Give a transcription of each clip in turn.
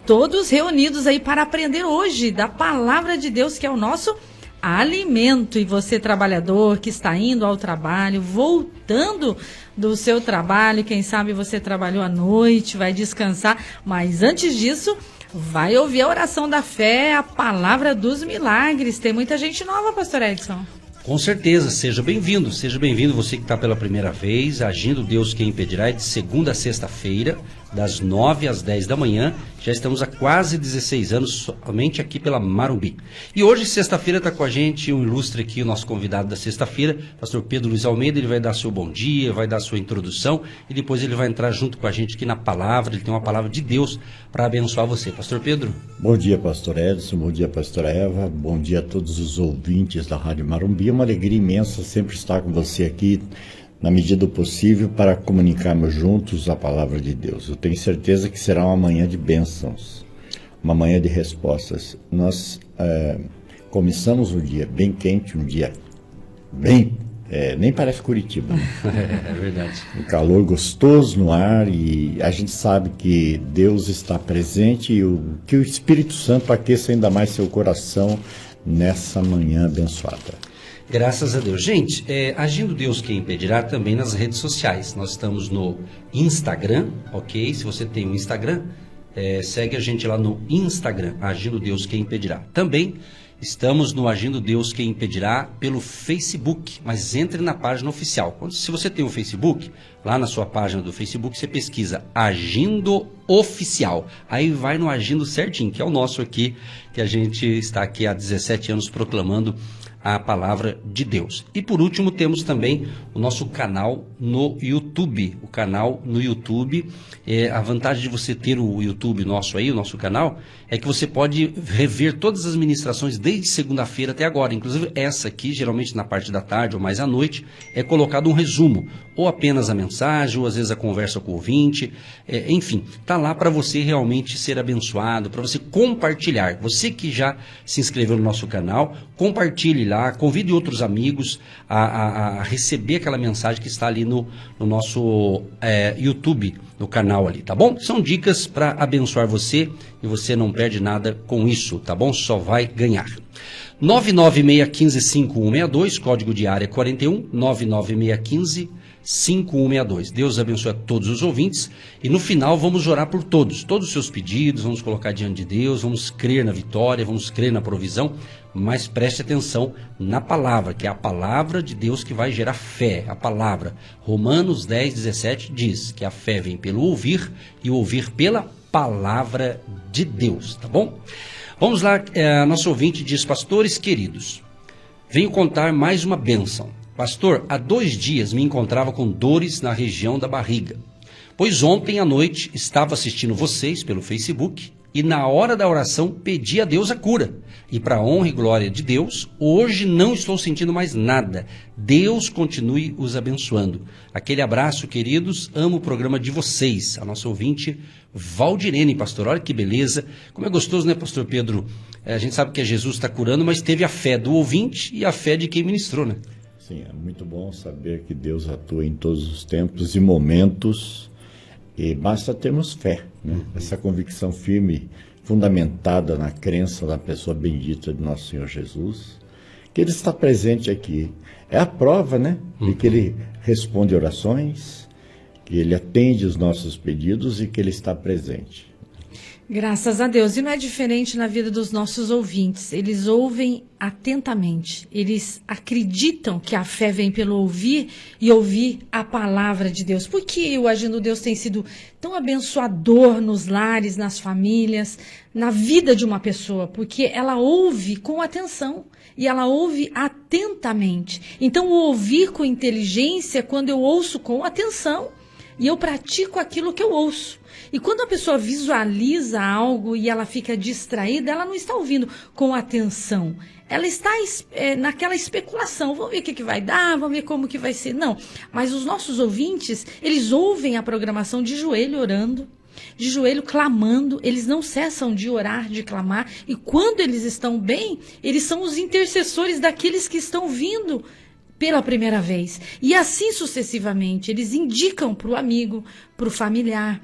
todos reunidos aí para aprender hoje da palavra de Deus, que é o nosso alimento. E você, trabalhador, que está indo ao trabalho, voltando do seu trabalho, quem sabe você trabalhou à noite, vai descansar, mas antes disso, vai ouvir a oração da fé, a palavra dos milagres. Tem muita gente nova, pastor Edson. Com certeza, seja bem-vindo você que está pela primeira vez. Agindo Deus Quem Impedirá é de segunda a sexta-feira, das 9 às 10 da manhã. Já estamos há quase 16 anos somente aqui pela Marumbi. E hoje, sexta-feira, está com a gente um ilustre aqui, o nosso convidado da sexta-feira, pastor Pedro Luiz Almeida. Ele vai dar seu bom dia, vai dar sua introdução e depois ele vai entrar junto com a gente aqui na palavra. Ele tem uma palavra de Deus para abençoar você. Pastor Pedro. Bom dia, pastor Edson, bom dia, pastora Eva, bom dia a todos os ouvintes da Rádio Marumbi. É uma alegria imensa sempre estar com você aqui, na medida do possível, para comunicarmos juntos a palavra de Deus. Eu tenho certeza que será uma manhã de bênçãos, uma manhã de respostas. Nós começamos um dia bem quente, um dia bem... nem parece Curitiba, né? É verdade. Um calor gostoso no ar, e a gente sabe que Deus está presente e que o Espírito Santo aqueça ainda mais seu coração nessa manhã abençoada. Graças a Deus. Gente, Agindo Deus Quem Impedirá também nas redes sociais. Nós estamos no Instagram, ok? Se você tem um Instagram, segue a gente lá no Instagram, Agindo Deus Quem Impedirá. Também estamos no Agindo Deus Quem Impedirá pelo Facebook, mas entre na página oficial. Se você tem um Facebook, lá na sua página do Facebook, você pesquisa Agindo Oficial. Aí vai no Agindo certinho, que é o nosso aqui, que a gente está aqui há 17 anos proclamando a palavra de Deus. E por último, temos também o nosso canal no YouTube. O canal no YouTube, a vantagem de você ter o YouTube nosso aí, o nosso canal, é que você pode rever todas as ministrações desde segunda-feira até agora. Inclusive essa aqui, geralmente na parte da tarde ou mais à noite, é colocado um resumo, ou apenas a mensagem, ou às vezes a conversa com o ouvinte, enfim, está lá para você realmente ser abençoado, para você compartilhar. Você que já se inscreveu no nosso canal, compartilhe lá, convide outros amigos a receber aquela mensagem que está ali no nosso YouTube, no canal ali, tá bom? São dicas para abençoar você e você não perde nada com isso, tá bom? Só vai ganhar. 996155162, código de área 41, 996155162. Deus abençoe a todos os ouvintes e no final vamos orar por todos os seus pedidos, vamos colocar diante de Deus, vamos crer na vitória, vamos crer na provisão, mas preste atenção na palavra, que é a palavra de Deus que vai gerar fé, a palavra. Romanos 10:17 diz que a fé vem pelo ouvir e o ouvir pela palavra de Deus, tá bom? Vamos lá, nosso ouvinte diz: pastores queridos, venho contar mais uma bênção. Pastor, há 2 dias me encontrava com dores na região da barriga, pois ontem à noite estava assistindo vocês pelo Facebook e na hora da oração pedi a Deus a cura. E para a honra e glória de Deus, hoje não estou sentindo mais nada. Deus continue os abençoando. Aquele abraço, queridos, amo o programa de vocês. A nossa ouvinte, Valdirene, pastor, olha que beleza. Como é gostoso, né, pastor Pedro? A gente sabe que Jesus está curando, mas teve a fé do ouvinte e a fé de quem ministrou, né? Sim, é muito bom saber que Deus atua em todos os tempos e momentos, e basta termos fé, né? Essa convicção firme, fundamentada na crença da pessoa bendita de nosso Senhor Jesus, que Ele está presente aqui. É a prova, né, de que Ele responde orações, que Ele atende os nossos pedidos e que Ele está presente. Graças a Deus. E não é diferente na vida dos nossos ouvintes. Eles ouvem atentamente. Eles acreditam que a fé vem pelo ouvir e ouvir a palavra de Deus. Por que o Agindo Deus tem sido tão abençoador nos lares, nas famílias, na vida de uma pessoa? Porque ela ouve com atenção e ela ouve atentamente. Então, o ouvir com inteligência é quando eu ouço com atenção e eu pratico aquilo que eu ouço. E quando a pessoa visualiza algo e ela fica distraída, ela não está ouvindo com atenção. Ela está naquela especulação. Vamos ver o que vai dar, vamos ver como que vai ser. Não, mas os nossos ouvintes, eles ouvem a programação de joelho orando, de joelho clamando. Eles não cessam de orar, de clamar. E quando eles estão bem, eles são os intercessores daqueles que estão vindo pela primeira vez. E assim sucessivamente, eles indicam para o amigo, para o familiar,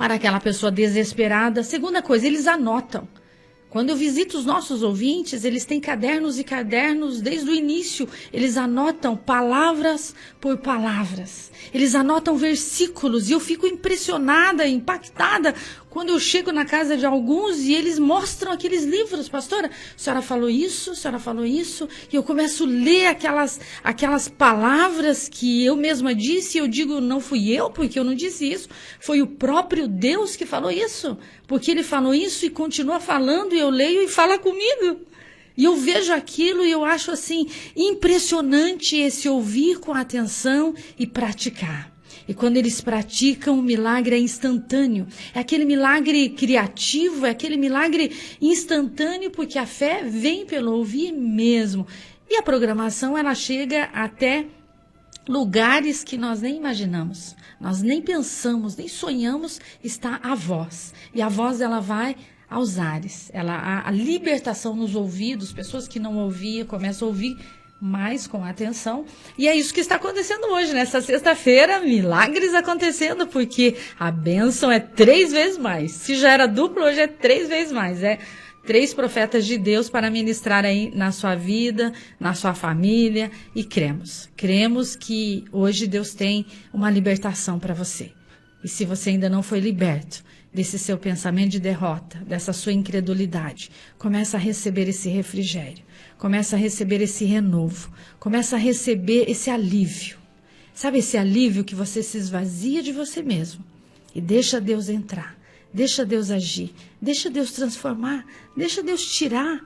para aquela pessoa desesperada. Segunda coisa, eles anotam. Quando eu visito os nossos ouvintes, eles têm cadernos e cadernos desde o início. Eles anotam palavras por palavras. Eles anotam versículos e eu fico impressionada, impactada quando eu chego na casa de alguns e eles mostram aqueles livros. Pastora, a senhora falou isso, a senhora falou isso. E eu começo a ler aquelas palavras que eu mesma disse. E eu digo, não fui eu, porque eu não disse isso. Foi o próprio Deus que falou isso. Porque ele falou isso e continua falando, e eu leio e fala comigo. E eu vejo aquilo e eu acho assim impressionante esse ouvir com atenção e praticar. E quando eles praticam, o milagre é instantâneo. É aquele milagre criativo, é aquele milagre instantâneo, porque a fé vem pelo ouvir mesmo. E a programação, ela chega até lugares que nós nem imaginamos, nós nem pensamos, nem sonhamos, está a voz. E a voz, ela vai aos ares, a libertação nos ouvidos, pessoas que não ouviam começam a ouvir mais com atenção. E é isso que está acontecendo hoje, nessa sexta-feira, milagres acontecendo, porque a bênção é 3 vezes mais. Se já era duplo, hoje é 3 vezes mais. 3 profetas de Deus para ministrar aí na sua vida, na sua família, e cremos que hoje Deus tem uma libertação para você. E se você ainda não foi liberto desse seu pensamento de derrota, dessa sua incredulidade, começa a receber esse refrigério, começa a receber esse renovo, começa a receber esse alívio. Sabe esse alívio que você se esvazia de você mesmo e deixa Deus entrar, deixa Deus agir, deixa Deus transformar, deixa Deus tirar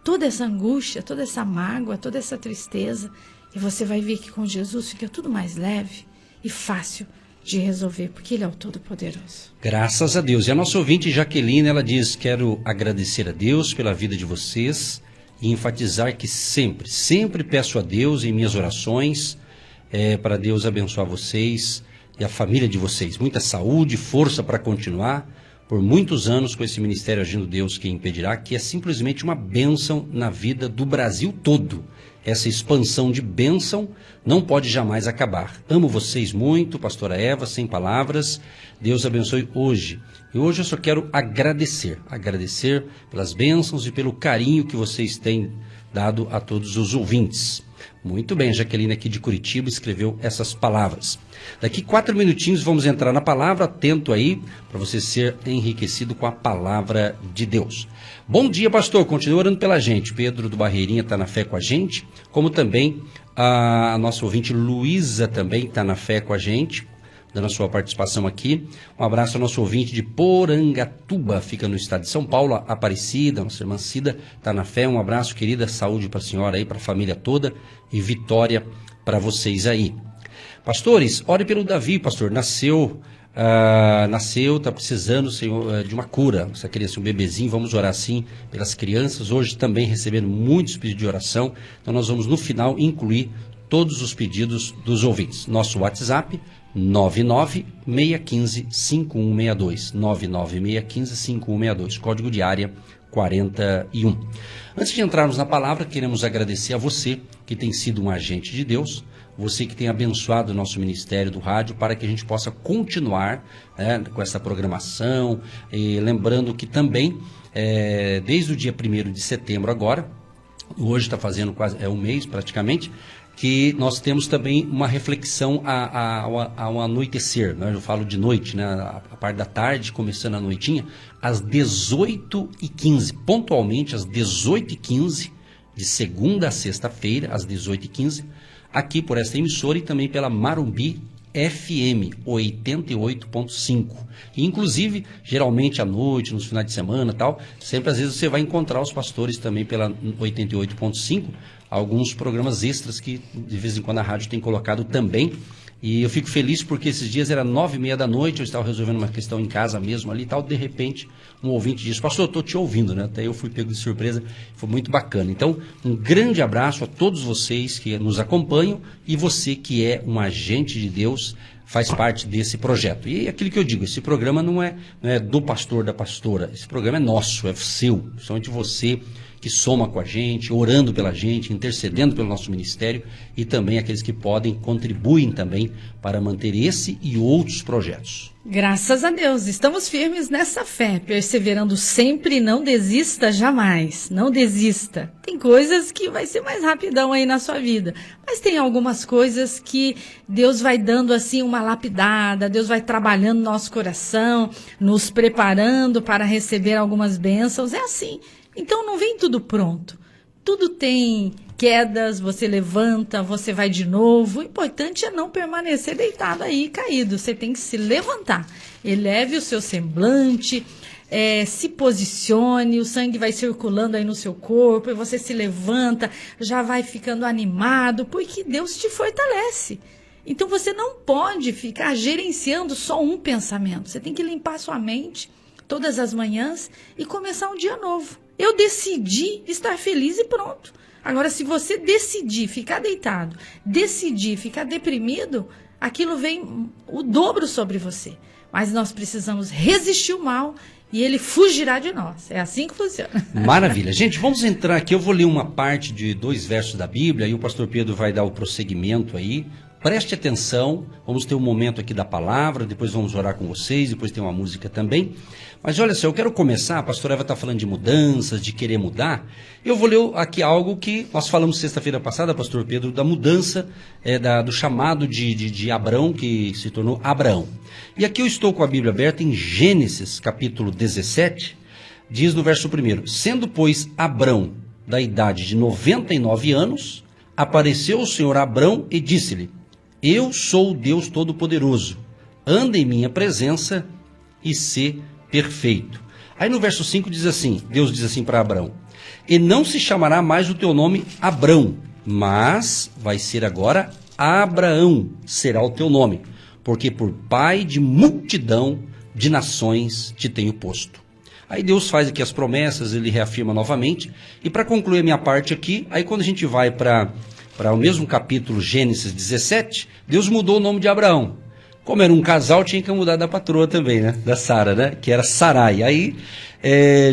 toda essa angústia, toda essa mágoa, toda essa tristeza, e você vai ver que com Jesus fica tudo mais leve e fácil de resolver, porque Ele é o Todo-Poderoso. Graças a Deus. E a nossa ouvinte Jaqueline, ela diz, quero agradecer a Deus pela vida de vocês e enfatizar que sempre peço a Deus em minhas orações, para Deus abençoar vocês e a família de vocês. Muita saúde, força para continuar por muitos anos com esse ministério Agindo Deus Quem Impedirá, que é simplesmente uma bênção na vida do Brasil todo. Essa expansão de bênção não pode jamais acabar. Amo vocês muito, pastora Eva, sem palavras. Deus abençoe hoje. E hoje eu só quero agradecer pelas bênçãos e pelo carinho que vocês têm dado a todos os ouvintes. Muito bem, Jaqueline aqui de Curitiba escreveu essas palavras. Daqui 4 minutinhos vamos entrar na palavra, atento aí, para você ser enriquecido com a palavra de Deus. Bom dia, pastor, continua orando pela gente. Pedro do Barreirinha está na fé com a gente, como também a nossa ouvinte Luísa também está na fé com a gente, dando a sua participação aqui. Um abraço ao nosso ouvinte de Porangatuba, fica no estado de São Paulo, Aparecida, nossa irmã Cida está na fé. Um abraço, querida, saúde para a senhora aí, para a família toda e vitória para vocês aí. Pastores, ore pelo Davi, pastor, nasceu, está precisando, Senhor, de uma cura, essa criança, um bebezinho, vamos orar sim pelas crianças, hoje também recebendo muitos pedidos de oração, então nós vamos no final incluir todos os pedidos dos ouvintes. Nosso WhatsApp, 99615-5162, 99615-5162, código de área 41. Antes de entrarmos na palavra, queremos agradecer a você que tem sido um agente de Deus, você que tem abençoado o nosso ministério do rádio para que a gente possa continuar com essa programação, e lembrando que também, desde o dia 1º de setembro agora, hoje está fazendo quase um mês praticamente, que nós temos também uma reflexão ao anoitecer, né? Eu falo de noite, né? A parte da tarde, começando a noitinha, às 18h15, pontualmente às 18h15, de segunda a sexta-feira, às 18h15, aqui por essa emissora e também pela Marumbi FM 88.5. Inclusive, geralmente à noite, nos finais de semana e tal, sempre às vezes você vai encontrar os pastores também pela 88.5, alguns programas extras que de vez em quando a rádio tem colocado também. E eu fico feliz porque esses dias era 9h30 da noite, eu estava resolvendo uma questão em casa mesmo ali e tal, de repente um ouvinte disse, pastor, eu estou te ouvindo, né? Até eu fui pego de surpresa, foi muito bacana. Então, um grande abraço a todos vocês que nos acompanham e você que é um agente de Deus, faz parte desse projeto. E aquilo que eu digo, esse programa não é do pastor, da pastora, esse programa é nosso, é seu, principalmente você que soma com a gente, orando pela gente, intercedendo pelo nosso ministério, e também aqueles que podem, contribuem também para manter esse e outros projetos. Graças a Deus, estamos firmes nessa fé, perseverando sempre, não desista jamais, não desista. Tem coisas que vai ser mais rapidão aí na sua vida, mas tem algumas coisas que Deus vai dando assim uma lapidada, Deus vai trabalhando no nosso coração, nos preparando para receber algumas bênçãos, é assim. Então não vem tudo pronto, tudo tem quedas, você levanta, você vai de novo. O importante é não permanecer deitado aí, caído. Você tem que se levantar. Eleve o seu semblante, se posicione, o sangue vai circulando aí no seu corpo, e você se levanta, já vai ficando animado, porque Deus te fortalece. Então você não pode ficar gerenciando só um pensamento. Você tem que limpar sua mente todas as manhãs e começar um dia novo. Eu decidi estar feliz e pronto. Agora, se você decidir ficar deitado, decidir ficar deprimido, aquilo vem o dobro sobre você. Mas nós precisamos resistir o mal e ele fugirá de nós. É assim que funciona. Maravilha. Gente, vamos entrar aqui. Eu vou ler uma parte de 2 versos da Bíblia e o pastor Pedro vai dar o prosseguimento aí. Preste atenção, vamos ter um momento aqui da palavra, depois vamos orar com vocês, depois tem uma música também. Mas olha só, eu quero começar, a pastora Eva está falando de mudanças, de querer mudar. Eu vou ler aqui algo que nós falamos sexta-feira passada, pastor Pedro, da mudança, do chamado de Abrão, que se tornou Abraão. E aqui eu estou com a Bíblia aberta em Gênesis, capítulo 17, diz no verso 1, sendo, pois, Abrão da idade de 99 anos, apareceu o Senhor a Abrão e disse-lhe, eu sou o Deus Todo-Poderoso, anda em minha presença e sê perfeito. Aí no verso 5 diz assim, Deus diz assim para Abrão, e não se chamará mais o teu nome Abrão, mas vai ser agora Abraão, será o teu nome, porque por pai de multidão de nações te tenho posto. Aí Deus faz aqui as promessas, ele reafirma novamente, e para concluir a minha parte aqui, aí quando a gente vai para o mesmo capítulo, Gênesis 17, Deus mudou o nome de Abraão. Como era um casal, tinha que mudar da patroa também, né? Da Sara, né? Que era Sarai. Aí,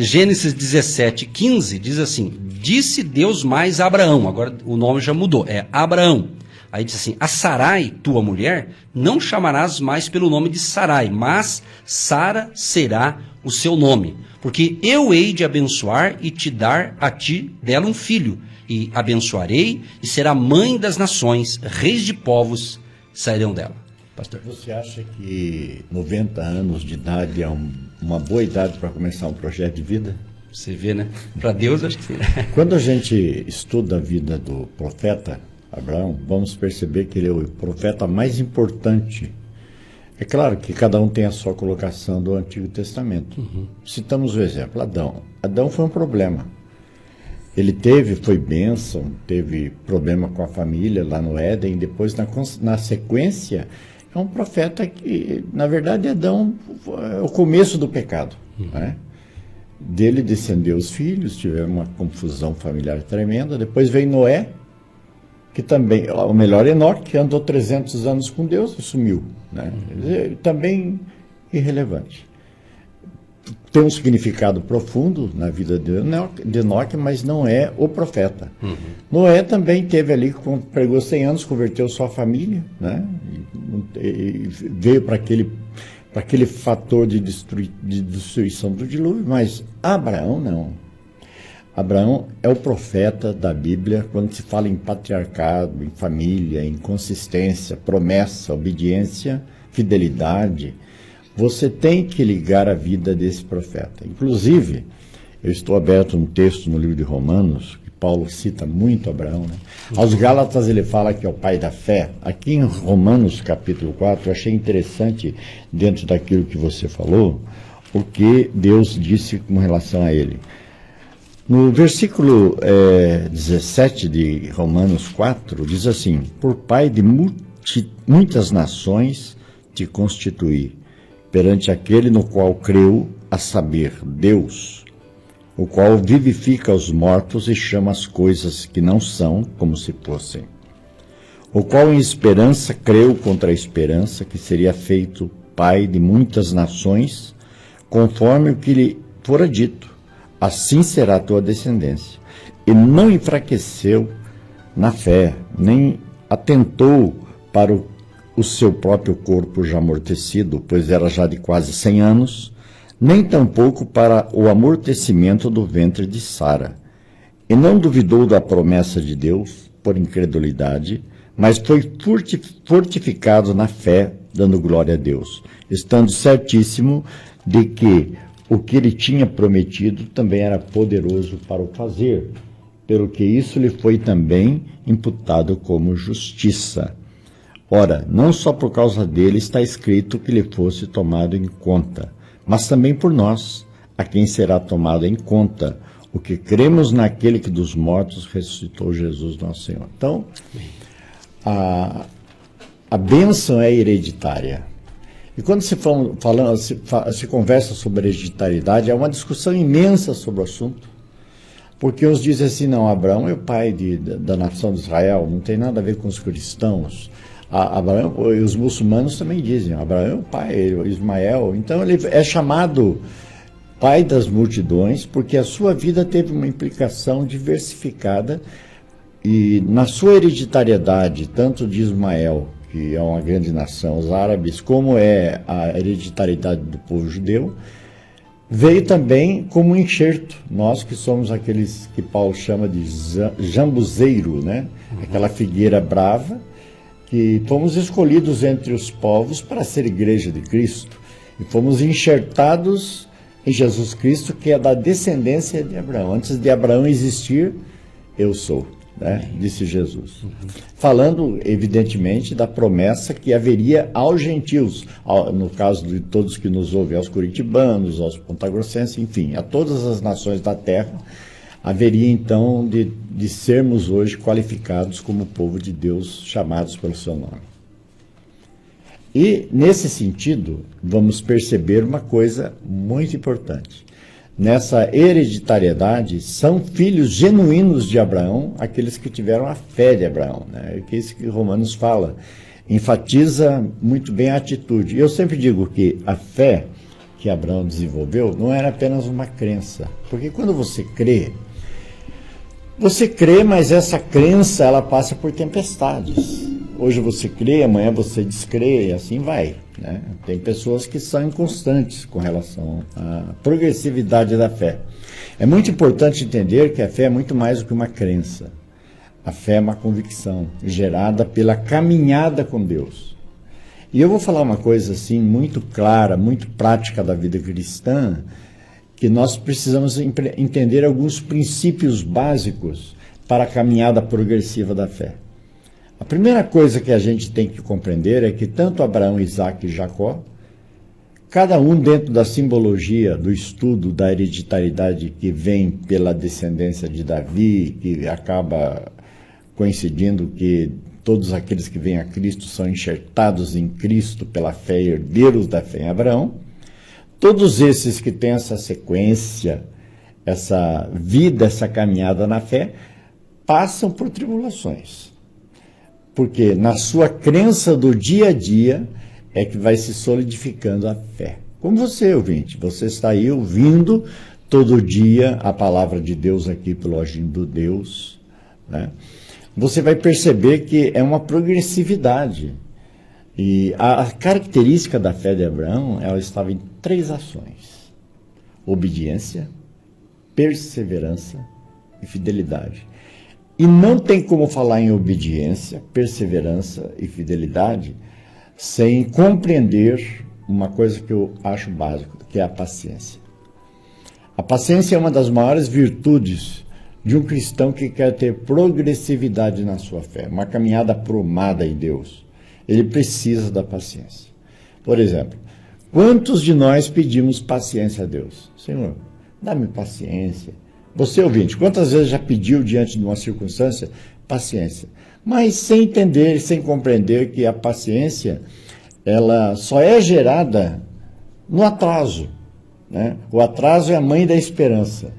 Gênesis 17, 15, diz assim, disse Deus mais a Abraão, agora o nome já mudou, é Abraão. Aí diz assim, a Sarai, tua mulher, não chamarás mais pelo nome de Sarai, mas Sara será o seu nome, porque eu hei de abençoar e te dar a ti dela um filho, e abençoarei e será mãe das nações, reis de povos sairão dela. Pastor. Você acha que 90 anos de idade é uma boa idade para começar um projeto de vida? Você vê, né? Para Deus, acho que sim. Quando a gente estuda a vida do profeta Abraão, vamos perceber que ele é o profeta mais importante. É claro que cada um tem a sua colocação do Antigo Testamento. Citamos o exemplo, Adão. Adão foi um problema. Ele foi bênção, teve problema com a família lá no Éden, depois na sequência, é um profeta que, na verdade, Adão é o começo do pecado. Né? Dele descendeu os filhos, tiveram uma confusão familiar tremenda, depois veio Noé, que também, o melhor Enoque, andou 300 anos com Deus e sumiu. Né? Também irrelevante. Tem um significado profundo na vida de Enoque, mas não é o profeta. Noé também teve ali, pregou 100 anos, converteu sua família, né? E veio para aquele fator de destruição do dilúvio, mas Abraão não. Abraão é o profeta da Bíblia quando se fala em patriarcado, em família, em consistência, promessa, obediência, fidelidade. Você tem que ligar a vida desse profeta. Inclusive, eu estou aberto a um texto no livro de Romanos, que Paulo cita muito Abraão. Né? Aos Gálatas ele fala que é o pai da fé. Aqui em Romanos capítulo 4, eu achei interessante, dentro daquilo que você falou, o que Deus disse com relação a ele. No versículo 17 de Romanos 4, diz assim, por pai de muitas nações te constituí, perante aquele no qual creu, a saber, Deus, o qual vivifica os mortos e chama as coisas que não são como se fossem, o qual em esperança creu contra a esperança que seria feito pai de muitas nações, conforme o que lhe fora dito, assim será a tua descendência. E não enfraqueceu na fé, nem atentou para o seu próprio corpo já amortecido, pois era já de quase 100 anos, nem tampouco para o amortecimento do ventre de Sara. E não duvidou da promessa de Deus, por incredulidade, mas foi fortificado na fé, dando glória a Deus, estando certíssimo de que o que ele tinha prometido também era poderoso para o fazer, pelo que isso lhe foi também imputado como justiça. Ora, não só por causa dele está escrito que lhe fosse tomado em conta, mas também por nós, a quem será tomado em conta, o que cremos naquele que dos mortos ressuscitou Jesus nosso Senhor. Então, a bênção é hereditária. E quando se conversa sobre hereditariedade, há uma discussão imensa sobre o assunto, porque uns dizem assim, não, Abraão é o pai da nação de Israel, não tem nada a ver com os cristãos. Abraão, e os muçulmanos também dizem, Abraão é o pai, Ismael. Então ele é chamado pai das multidões, porque a sua vida teve uma implicação diversificada, e na sua hereditariedade, tanto de Ismael, que é uma grande nação, os árabes, como é a hereditariedade do povo judeu, veio também como um enxerto. Nós que somos aqueles que Paulo chama de jambuzeiro, né? Aquela figueira brava, que fomos escolhidos entre os povos para ser igreja de Cristo, e fomos enxertados em Jesus Cristo, que é da descendência de Abraão. Antes de Abraão existir, eu sou. Né? Disse Jesus, falando evidentemente da promessa que haveria aos gentios, no caso de todos que nos ouvem, aos curitibanos, aos pontagrossenses, enfim, a todas as nações da terra, haveria então de sermos hoje qualificados como povo de Deus, chamados pelo seu nome. E nesse sentido, vamos perceber uma coisa muito importante. Nessa hereditariedade, são filhos genuínos de Abraão aqueles que tiveram a fé de Abraão. Né? É que isso que Romanos fala, enfatiza muito bem a atitude. E eu sempre digo que a fé que Abraão desenvolveu não era apenas uma crença, porque quando você crê, mas essa crença ela passa por tempestades. Hoje você crê, amanhã você descrê, e assim vai. Né? Tem pessoas que são inconstantes com relação à progressividade da fé. É muito importante entender que a fé é muito mais do que uma crença. A fé é uma convicção gerada pela caminhada com Deus. E eu vou falar uma coisa assim muito clara, muito prática da vida cristã, que nós precisamos entender alguns princípios básicos para a caminhada progressiva da fé. A primeira coisa que a gente tem que compreender é que tanto Abraão, Isaac e Jacó, cada um dentro da simbologia do estudo da hereditariedade que vem pela descendência de Davi, que acaba coincidindo que todos aqueles que vêm a Cristo são enxertados em Cristo pela fé, herdeiros da fé em Abraão, todos esses que têm essa sequência, essa vida, essa caminhada na fé, passam por tribulações. Porque na sua crença do dia a dia é que vai se solidificando a fé. Como você, ouvinte, você está aí ouvindo todo dia a palavra de Deus aqui pelo Agindo Deus, né? Você vai perceber que é uma progressividade. E a característica da fé de Abraão, ela estava em 3 ações: obediência, perseverança e fidelidade. E não tem como falar em obediência, perseverança e fidelidade sem compreender uma coisa que eu acho básica, que é a paciência. A paciência é uma das maiores virtudes de um cristão que quer ter progressividade na sua fé, uma caminhada aprumada em Deus. Ele precisa da paciência. Por exemplo, quantos de nós pedimos paciência a Deus? Senhor, dá-me paciência. Você, ouvinte, quantas vezes já pediu diante de uma circunstância paciência? Mas sem entender, sem compreender que a paciência, ela só é gerada no atraso. Né? O atraso é a mãe da esperança.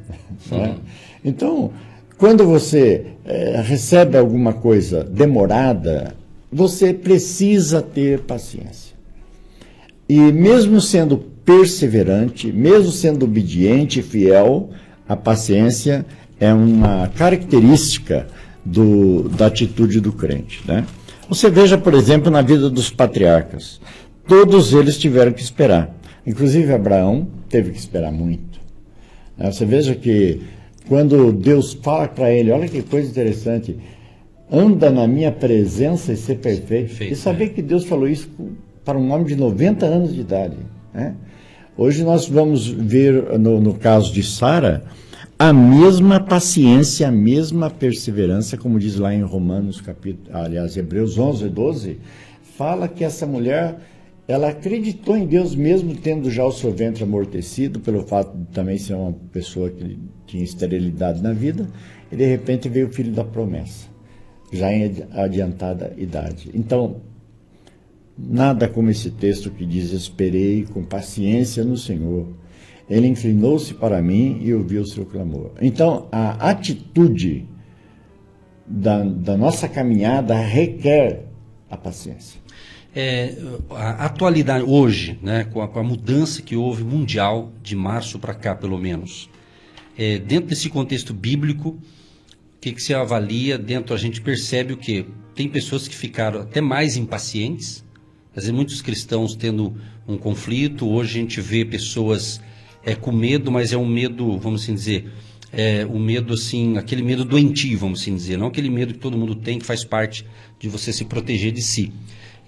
Né? Então, quando você recebe alguma coisa demorada, você precisa ter paciência. E mesmo sendo perseverante, mesmo sendo obediente e fiel, A paciência é uma característica da atitude do crente, né? Você veja, por exemplo, na vida dos patriarcas. Todos eles tiveram que esperar. Inclusive Abraão teve que esperar muito. Você veja que quando Deus fala para ele, olha que coisa interessante, anda na minha presença e ser perfeito. E saber que Deus falou isso para um homem de 90 anos de idade, né? Hoje nós vamos ver, no caso de Sara, a mesma paciência, a mesma perseverança, como diz lá em Romanos, Hebreus 11, 12, fala que essa mulher, ela acreditou em Deus mesmo tendo já o seu ventre amortecido, pelo fato de também ser uma pessoa que tinha esterilidade na vida, e de repente veio o filho da promessa, já em adiantada idade. Então, nada como esse texto que diz, esperei com paciência no Senhor. Ele inclinou-se para mim e ouviu o seu clamor. Então, a atitude da nossa caminhada requer a paciência. A atualidade hoje, né, com a mudança que houve mundial de março para cá, pelo menos, dentro desse contexto bíblico, o que se avalia? Dentro a gente percebe o quê? Tem pessoas que ficaram até mais impacientes, às vezes muitos cristãos tendo um conflito. Hoje a gente vê pessoas com medo, mas é um medo, vamos assim dizer, um medo assim, aquele medo doentio, vamos assim dizer, não aquele medo que todo mundo tem, que faz parte de você se proteger de si.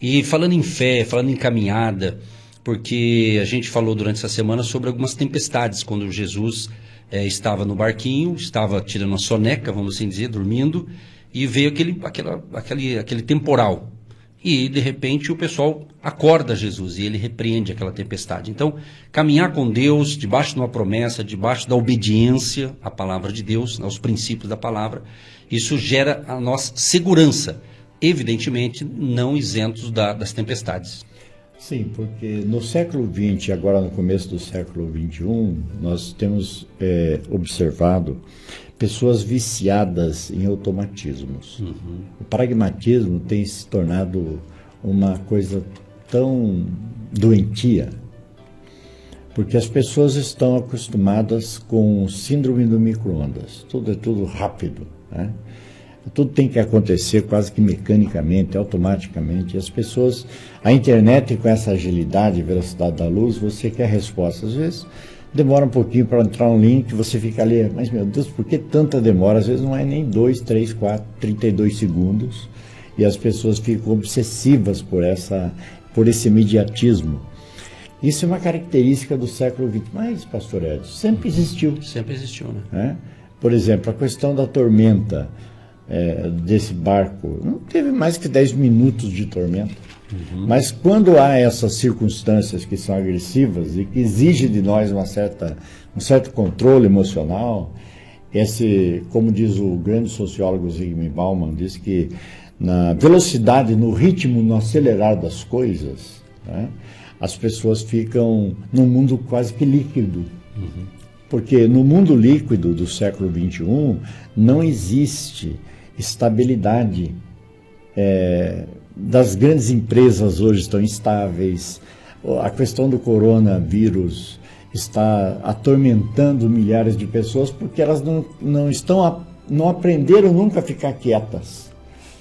E falando em fé, falando em caminhada, porque a gente falou durante essa semana sobre algumas tempestades, quando Jesus estava no barquinho, estava tirando uma soneca, vamos assim dizer, dormindo, e veio aquele temporal. E, de repente, o pessoal acorda Jesus e ele repreende aquela tempestade. Então, caminhar com Deus, debaixo de uma promessa, debaixo da obediência à palavra de Deus, aos princípios da palavra, isso gera a nossa segurança, evidentemente, não isentos das tempestades. Sim, porque no século XX, agora no começo do século XXI, nós temos observado pessoas viciadas em automatismos. Uhum. O pragmatismo tem se tornado uma coisa tão doentia, porque as pessoas estão acostumadas com síndrome do micro-ondas. Tudo é tudo rápido, né? Tudo tem que acontecer quase que mecanicamente, automaticamente. E as pessoas, a internet com essa agilidade e velocidade da luz, você quer resposta. Às vezes demora um pouquinho para entrar um link, você fica ali, mas meu Deus, por que tanta demora? Às vezes não é nem 2, 3, 4, 32 segundos, e as pessoas ficam obsessivas por esse imediatismo. Isso é uma característica do século XX, mas, pastor Edson, sempre existiu. Sempre existiu, né? Por exemplo, a questão da tormenta desse barco, não teve mais que 10 minutos de tormenta. Uhum. Mas quando há essas circunstâncias que são agressivas e que exigem de nós um certo controle emocional, como diz o grande sociólogo Zygmunt Bauman, diz que na velocidade, no ritmo, no acelerar das coisas, né, as pessoas ficam num mundo quase que líquido. Uhum. Porque no mundo líquido do século XXI não existe estabilidade. Das grandes empresas hoje estão instáveis, a questão do coronavírus está atormentando milhares de pessoas porque elas não aprenderam nunca a ficar quietas,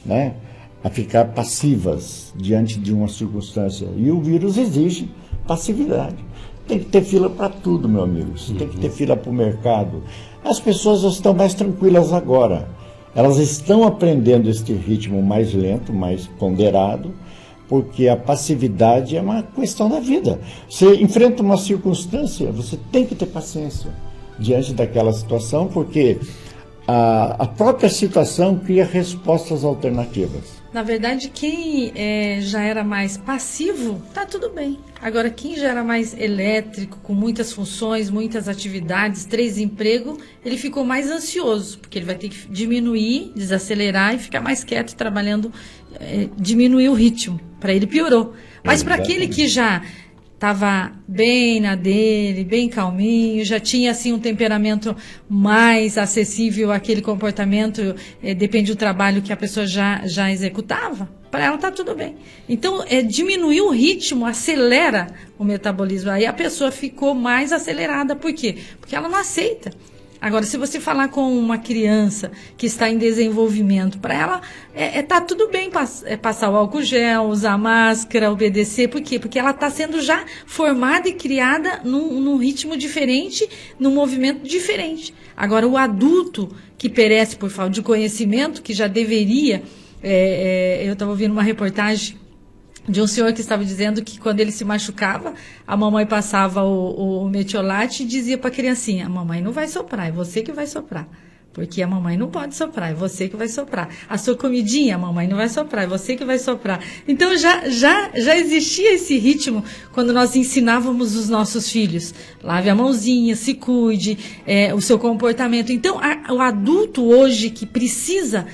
né? A ficar passivas diante de uma circunstância. E o vírus exige passividade. Tem que ter fila para tudo, meu amigo. Tem que ter fila para o mercado. As pessoas estão mais tranquilas agora. Elas estão aprendendo este ritmo mais lento, mais ponderado, porque a passividade é uma questão da vida. Você enfrenta uma circunstância, você tem que ter paciência diante daquela situação, porque a própria situação cria respostas alternativas. Na verdade, quem já era mais passivo, tá tudo bem. Agora, quem já era mais elétrico, com muitas funções, muitas atividades, 3 empregos, ele ficou mais ansioso, porque ele vai ter que diminuir, desacelerar e ficar mais quieto, trabalhando, diminuir o ritmo. Para ele piorou. Mas para aquele que já estava bem na dele, bem calminho, já tinha assim um temperamento mais acessível àquele comportamento, depende do trabalho que a pessoa já executava, para ela tá tudo bem. Então, diminuir o ritmo, acelera o metabolismo. Aí a pessoa ficou mais acelerada. Por quê? Porque ela não aceita Agora, se você falar com uma criança que está em desenvolvimento, para ela tá tudo bem passar o álcool gel, usar máscara, obedecer. Por quê? Porque ela está sendo já formada e criada num ritmo diferente, num movimento diferente. Agora, o adulto que perece por falta de conhecimento, que já deveria... eu estava ouvindo uma reportagem de um senhor que estava dizendo que quando ele se machucava, a mamãe passava o metiolate e dizia para a criancinha: a mamãe não vai soprar, é você que vai soprar. Porque a mamãe não pode soprar, é você que vai soprar. A sua comidinha, a mamãe não vai soprar, é você que vai soprar. Então já existia esse ritmo quando nós ensinávamos os nossos filhos. Lave a mãozinha, se cuide, o seu comportamento. Então o adulto hoje que precisa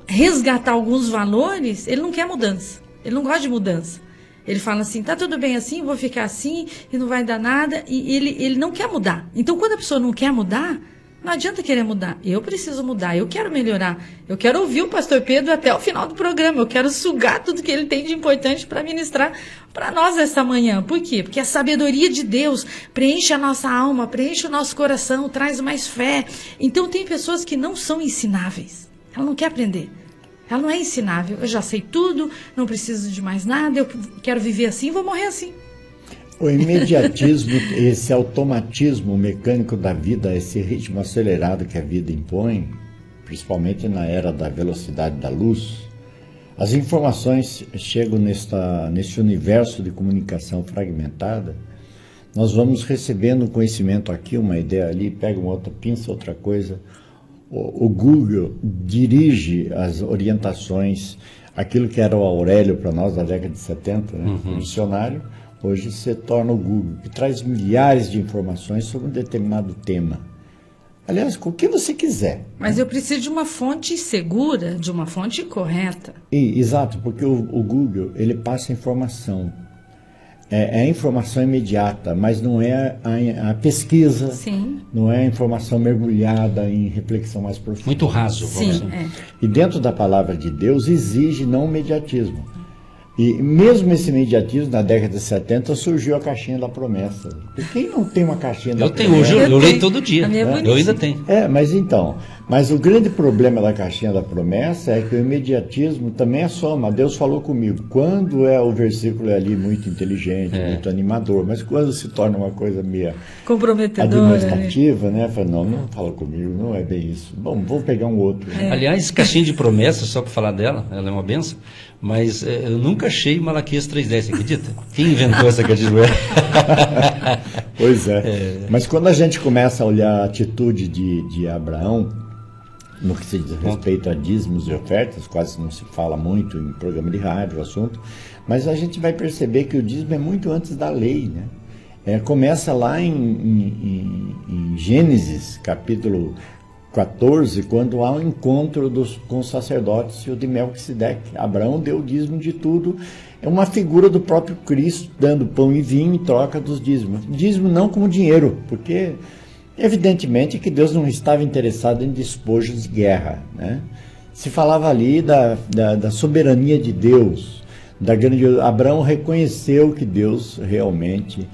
resgatar alguns valores, ele não quer mudança. Ele não gosta de mudança. Ele fala assim, tá tudo bem assim, vou ficar assim e não vai dar nada. E ele não quer mudar. Então, quando a pessoa não quer mudar, não adianta querer mudar. Eu preciso mudar, eu quero melhorar. Eu quero ouvir o pastor Pedro até o final do programa. Eu quero sugar tudo que ele tem de importante para ministrar para nós essa manhã. Por quê? Porque a sabedoria de Deus preenche a nossa alma, preenche o nosso coração, traz mais fé. Então, tem pessoas que não são ensináveis. Ela não quer aprender. Ela não é ensinável. Eu já sei tudo, não preciso de mais nada, eu quero viver assim, vou morrer assim. O imediatismo, esse automatismo mecânico da vida, esse ritmo acelerado que a vida impõe, principalmente na era da velocidade da luz, as informações chegam nesse universo de comunicação fragmentada. Nós vamos recebendo um conhecimento aqui, uma ideia ali, pega uma outra, pinça outra coisa. O Google dirige as orientações, aquilo que era o Aurélio para nós da década de 70, né? O dicionário, hoje se torna o Google, que traz milhares de informações sobre um determinado tema. Aliás, com o que você quiser. Mas eu preciso de uma fonte segura, de uma fonte correta. Exato, porque o Google, ele passa informação. É a informação imediata, mas não é a pesquisa. Sim. Não é a informação mergulhada em reflexão mais profunda. Muito raso. Sim, E dentro da palavra de Deus exige não imediatismo. E mesmo esse imediatismo, na década de 70, surgiu a caixinha da promessa. E quem não tem uma caixinha da promessa? Eu tenho hoje, eu leio todo dia. Eu ainda tenho. Mas o grande problema da caixinha da promessa é que o imediatismo também é soma. Deus falou comigo. Quando o versículo é ali muito inteligente, muito animador, mas quando se torna uma coisa meio comprometedora, administrativa, né? Fala, não fala comigo, não é bem isso. Bom, vou pegar um outro. Aliás, caixinha de promessa, só para falar dela, ela é uma benção, mas eu nunca achei Malaquias 3:10, você acredita? Quem inventou essa caixinha de promessa? Pois é. Mas quando a gente começa a olhar a atitude de Abraão, no que se diz respeito a dízimos e ofertas, quase não se fala muito em programa de rádio o assunto, mas a gente vai perceber que o dízimo é muito antes da lei, né? Começa lá em Gênesis, capítulo 14, quando há um encontro com os sacerdotes e o de Melquisedeque. Abraão deu o dízimo de tudo, é uma figura do próprio Cristo, dando pão e vinho em troca dos dízimos. Dízimo não como dinheiro, porque evidentemente que Deus não estava interessado em despojos de guerra, né? Se falava ali da soberania de Deus, Abraão reconheceu que Deus realmente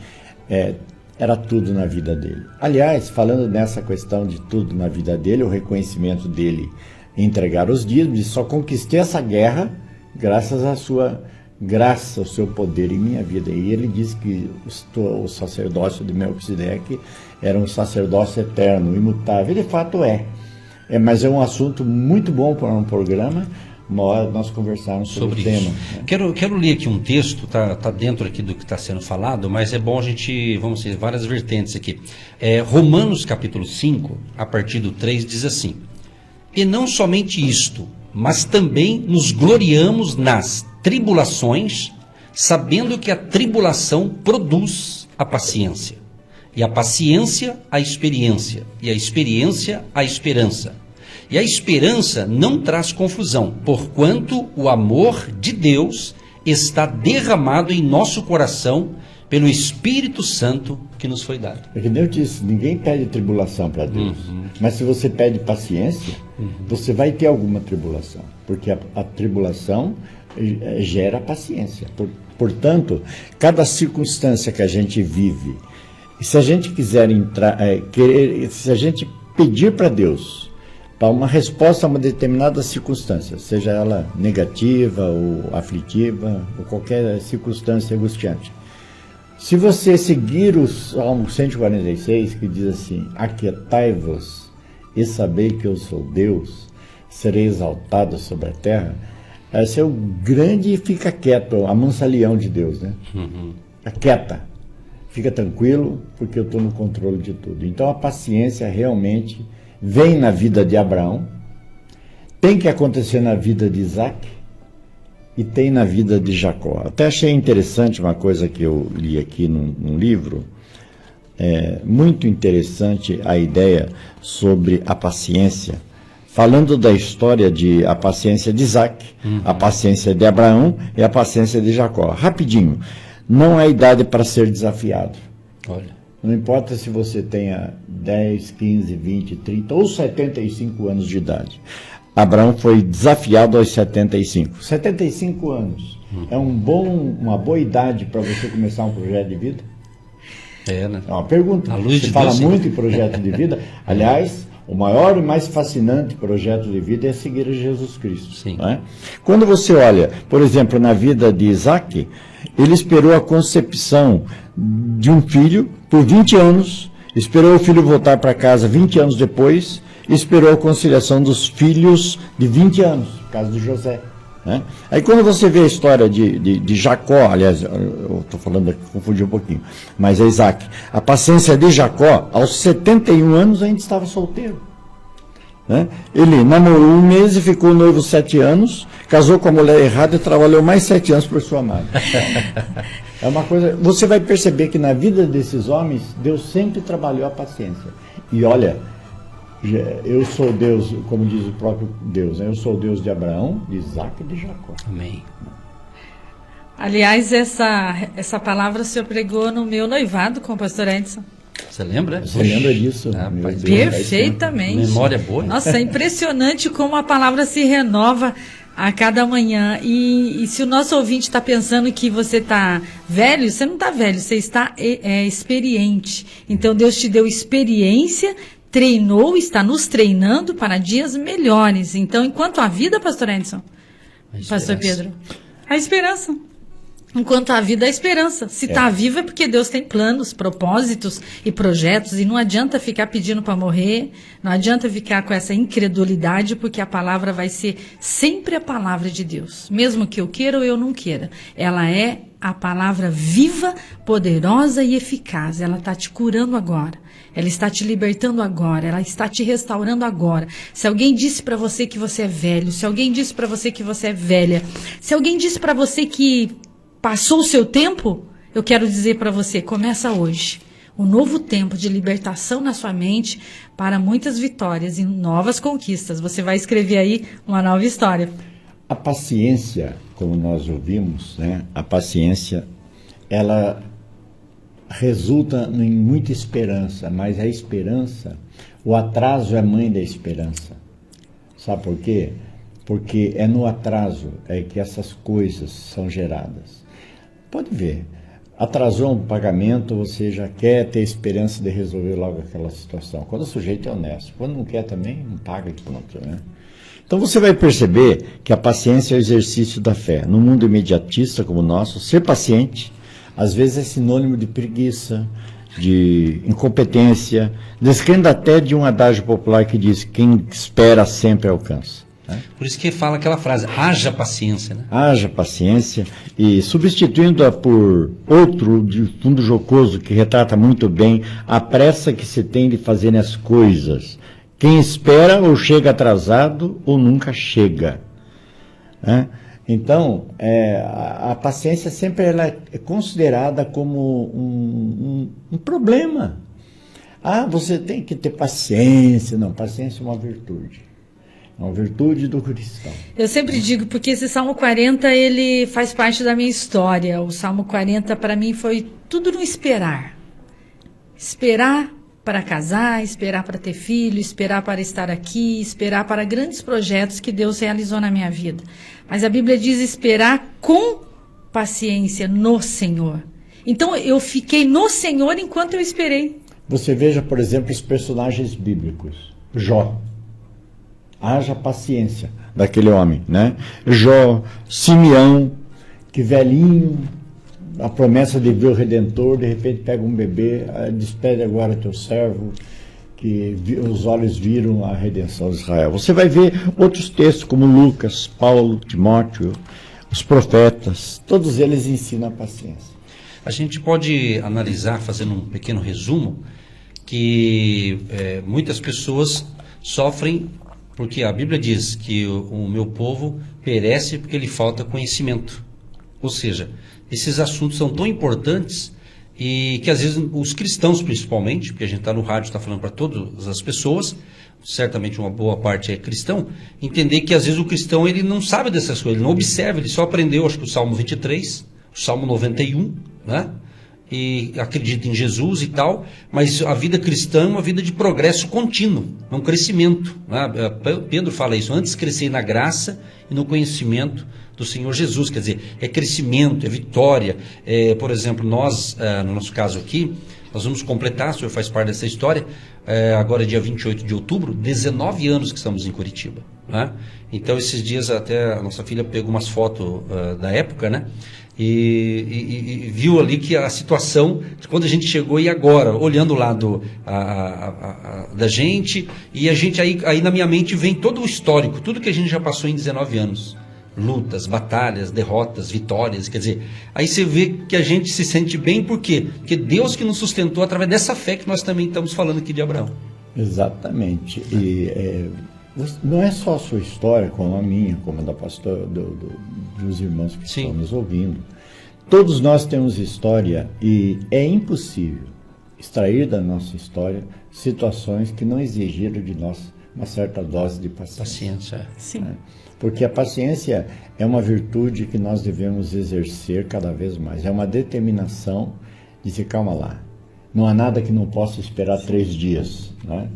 era tudo na vida dele. Aliás, falando nessa questão de tudo na vida dele, o reconhecimento dele em entregar os dízimos, e só conquistei essa guerra graças à sua graça, ao seu poder em minha vida. E ele diz que o sacerdócio de Melquisedeque era um sacerdócio eterno, imutável. E de fato mas é um assunto muito bom para um programa. Uma hora nós conversarmos sobre o tema. Né? Quero ler aqui um texto, tá dentro aqui do que está sendo falado, mas é bom a gente, vamos ver, várias vertentes aqui. Romanos capítulo 5, a partir do 3, diz assim: e não somente isto, mas também nos gloriamos nas tribulações, sabendo que a tribulação produz a paciência, e a paciência a experiência, e a experiência a esperança. E a esperança não traz confusão, porquanto o amor de Deus está derramado em nosso coração pelo Espírito Santo que nos foi dado. É que Deus disse, ninguém pede tribulação para Deus. Mas se você pede paciência, você vai ter alguma tribulação. Porque a tribulação gera paciência. Portanto, cada circunstância que a gente vive, se a gente quiser se a gente pedir para Deus para uma resposta a uma determinada circunstância, seja ela negativa ou aflitiva, ou qualquer circunstância angustiante. Se você seguir o Salmo 146, que diz assim: aquietai-vos e sabei que eu sou Deus, serei exaltado sobre a terra, esse é o grande fica quieto, a mansa-leão de Deus, né? Aquieta, fica tranquilo, porque eu estou no controle de tudo. Então a paciência realmente vem na vida de Abraão, tem que acontecer na vida de Isaac e tem na vida de Jacó. Até achei interessante uma coisa que eu li aqui num livro, muito interessante a ideia sobre a paciência, falando da história de a paciência de Isaac, a paciência de Abraão e a paciência de Jacó. Rapidinho, não há idade para ser desafiado. Olha. Não importa se você tenha 10, 15, 20, 30 ou 75 anos de idade. Abraão foi desafiado aos 75. 75 anos é uma boa idade para você começar um projeto de vida? Né? É uma pergunta. A luz se de fala Deus, muito em projeto de vida. Aliás, o maior e mais fascinante projeto de vida é seguir a Jesus Cristo. Sim. Não é? Quando você olha, por exemplo, na vida de Isaac, ele esperou a concepção de um filho por 20 anos, esperou o filho voltar para casa 20 anos depois, esperou a conciliação dos filhos de 20 anos, no caso de José. Né? Aí quando você vê a história de Jacó, aliás, eu estou falando aqui, confundi um pouquinho, mas é Isaac, a paciência de Jacó, aos 71 anos ainda estava solteiro. Né? Ele namorou 1 mês e ficou noivo 7 anos, casou com a mulher errada e trabalhou mais 7 anos por sua amada. É uma coisa, você vai perceber que na vida desses homens, Deus sempre trabalhou a paciência. E olha, eu sou Deus, como diz o próprio Deus, né? Eu sou o Deus de Abraão, de Isaac e de Jacó. Amém. Aliás, essa palavra o senhor pregou no meu noivado com o pastor Edson. Você lembra? Você lembra disso? Rapaz, perfeitamente. Memória boa. Nossa, é impressionante como a palavra se renova a cada manhã. E se o nosso ouvinte está pensando que você está velho, você não está velho, você está experiente. Então Deus te deu experiência, treinou, está nos treinando para dias melhores. Então, enquanto a vida, pastor Edson, pastor Pedro, a esperança. Enquanto a vida é a esperança. Se está vivo é porque Deus tem planos, propósitos e projetos. E não adianta ficar pedindo para morrer. Não adianta ficar com essa incredulidade, porque a palavra vai ser sempre a palavra de Deus. Mesmo que eu queira ou eu não queira. Ela é a palavra viva, poderosa e eficaz. Ela está te curando agora. Ela está te libertando agora. Ela está te restaurando agora. Se alguém disse para você que você é velho, se alguém disse para você que você é velha, se alguém disse para você que passou o seu tempo, eu quero dizer para você, começa hoje. Um novo tempo de libertação na sua mente para muitas vitórias e novas conquistas. Você vai escrever aí uma nova história. A paciência, como nós ouvimos, né? A paciência, ela resulta em muita esperança, mas a esperança, o atraso é mãe da esperança. Sabe por quê? Porque é no atraso que essas coisas são geradas. Pode ver, atrasou um pagamento, você já quer ter esperança de resolver logo aquela situação. Quando o sujeito é honesto, quando não quer também, não paga e pronto, né? Então você vai perceber que a paciência é o exercício da fé. No mundo imediatista como o nosso, ser paciente, às vezes é sinônimo de preguiça, de incompetência, descrendo até de um adágio popular que diz, quem espera sempre alcança. Por isso que fala aquela frase, haja paciência, né? Haja paciência, e substituindo-a por outro de fundo jocoso que retrata muito bem a pressa que se tem de fazer as coisas. Quem espera ou chega atrasado ou nunca chega. Né? Então, a paciência sempre ela é considerada como um problema. Ah, você tem que ter paciência. Não, paciência é uma virtude. É uma virtude do cristão. Eu sempre digo, porque esse Salmo 40, ele faz parte da minha história. O Salmo 40, para mim, foi tudo no esperar. Esperar para casar, esperar para ter filho, esperar para estar aqui, esperar para grandes projetos que Deus realizou na minha vida. Mas a Bíblia diz esperar com paciência no Senhor. Então, eu fiquei no Senhor enquanto eu esperei. Você veja, por exemplo, os personagens bíblicos. Jó. Haja paciência daquele homem, né? Jó, Simeão, que velhinho, a promessa de ver o Redentor, de repente pega um bebê, despede agora teu servo, que os olhos viram a redenção de Israel. Você vai ver outros textos como Lucas, Paulo, Timóteo, os profetas, todos eles ensinam a paciência. A gente pode analisar, fazendo um pequeno resumo, que muitas pessoas sofrem porque a Bíblia diz que o meu povo perece porque lhe falta conhecimento. Ou seja, esses assuntos são tão importantes e que às vezes os cristãos principalmente, porque a gente está no rádio, está falando para todas as pessoas, certamente uma boa parte é cristão, entender que às vezes o cristão ele não sabe dessas coisas, ele não observa, ele só aprendeu, acho que o Salmo 23, o Salmo 91, né? E acredita em Jesus e tal, mas a vida cristã é uma vida de progresso contínuo, é um crescimento, né? Pedro fala isso, antes crescer na graça e no conhecimento do Senhor Jesus, quer dizer, é crescimento, é vitória. Por exemplo, nós, no nosso caso aqui, nós vamos completar, o senhor faz parte dessa história, agora dia 28 de outubro, 19 anos que estamos em Curitiba, né? Então esses dias até a nossa filha pegou umas fotos da época, né? E viu ali que a situação de quando a gente chegou e agora, olhando o lado da gente, e a gente aí na minha mente vem todo o histórico, tudo que a gente já passou em 19 anos. Lutas, batalhas, derrotas, vitórias, quer dizer, aí você vê que a gente se sente bem, por quê? Porque Deus que nos sustentou através dessa fé que nós também estamos falando aqui de Abraão. Exatamente, e não é só a sua história, como a minha, como a da pastora, dos irmãos que estão nos ouvindo. Todos nós temos história e é impossível extrair da nossa história situações que não exigiram de nós uma certa dose de paciência. Sim. Né? Porque a paciência é uma virtude que nós devemos exercer cada vez mais. É uma determinação de dizer, calma lá, não há nada que não possa esperar 3 dias. Né?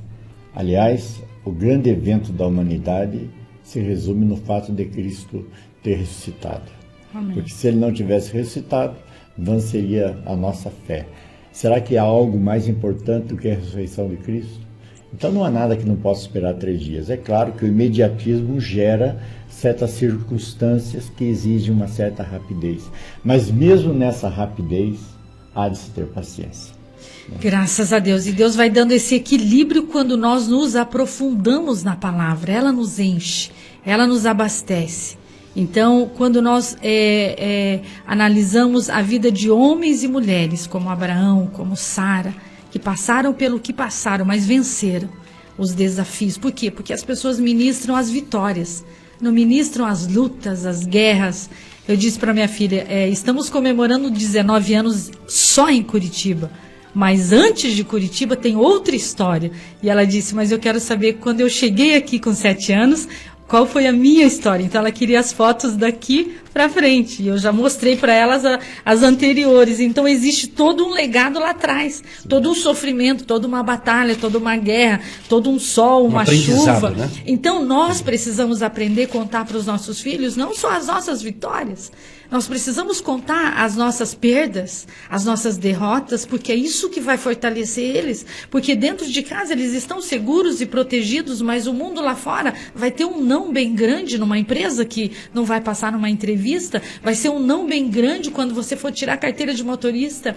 Aliás, o grande evento da humanidade se resume no fato de Cristo ter ressuscitado. Amém. Porque se ele não tivesse ressuscitado, vã seria a nossa fé. Será que há algo mais importante do que a ressurreição de Cristo? Então não há nada que não possa esperar 3 dias. É claro que o imediatismo gera certas circunstâncias que exigem uma certa rapidez. Mas mesmo nessa rapidez, há de se ter paciência. Graças a Deus. E Deus vai dando esse equilíbrio quando nós nos aprofundamos na palavra. Ela nos enche, ela nos abastece. Então, quando nós analisamos a vida de homens e mulheres, como Abraão, como Sara, que passaram pelo que passaram, mas venceram os desafios. Por quê? Porque as pessoas ministram as vitórias, não ministram as lutas, as guerras. Eu disse para minha filha, estamos comemorando 19 anos só em Curitiba, mas antes de Curitiba tem outra história. E ela disse, mas eu quero saber, quando eu cheguei aqui com 7 anos, qual foi a minha história? Então ela queria as fotos daqui para frente. E eu já mostrei para elas as anteriores. Então existe todo um legado lá atrás. Todo um sofrimento, toda uma batalha, toda uma guerra, todo um sol, uma chuva. Né? Então nós precisamos aprender a contar para os nossos filhos não só as nossas vitórias. Nós precisamos contar as nossas perdas, as nossas derrotas, porque é isso que vai fortalecer eles. Porque dentro de casa eles estão seguros e protegidos, mas o mundo lá fora vai ter um não bem grande numa empresa que não vai passar numa entrevista, vai ser um não bem grande quando você for tirar a carteira de motorista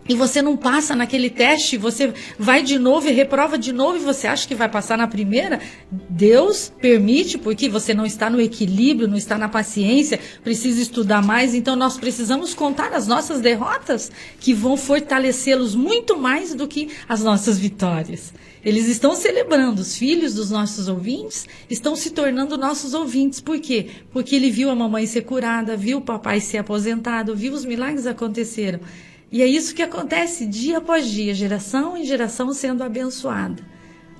e você não passa naquele teste, você vai de novo e reprova de novo e você acha que vai passar na primeira. Deus permite, porque você não está no equilíbrio, não está na paciência, precisa estudar mais. Então nós precisamos contar as nossas derrotas, que vão fortalecê-los muito mais do que as nossas vitórias. Eles estão celebrando, os filhos dos nossos ouvintes estão se tornando nossos ouvintes. Por quê? Porque ele viu a mamãe ser curada, viu o papai ser aposentado, viu os milagres acontecerem. E é isso que acontece dia após dia, geração em geração sendo abençoada.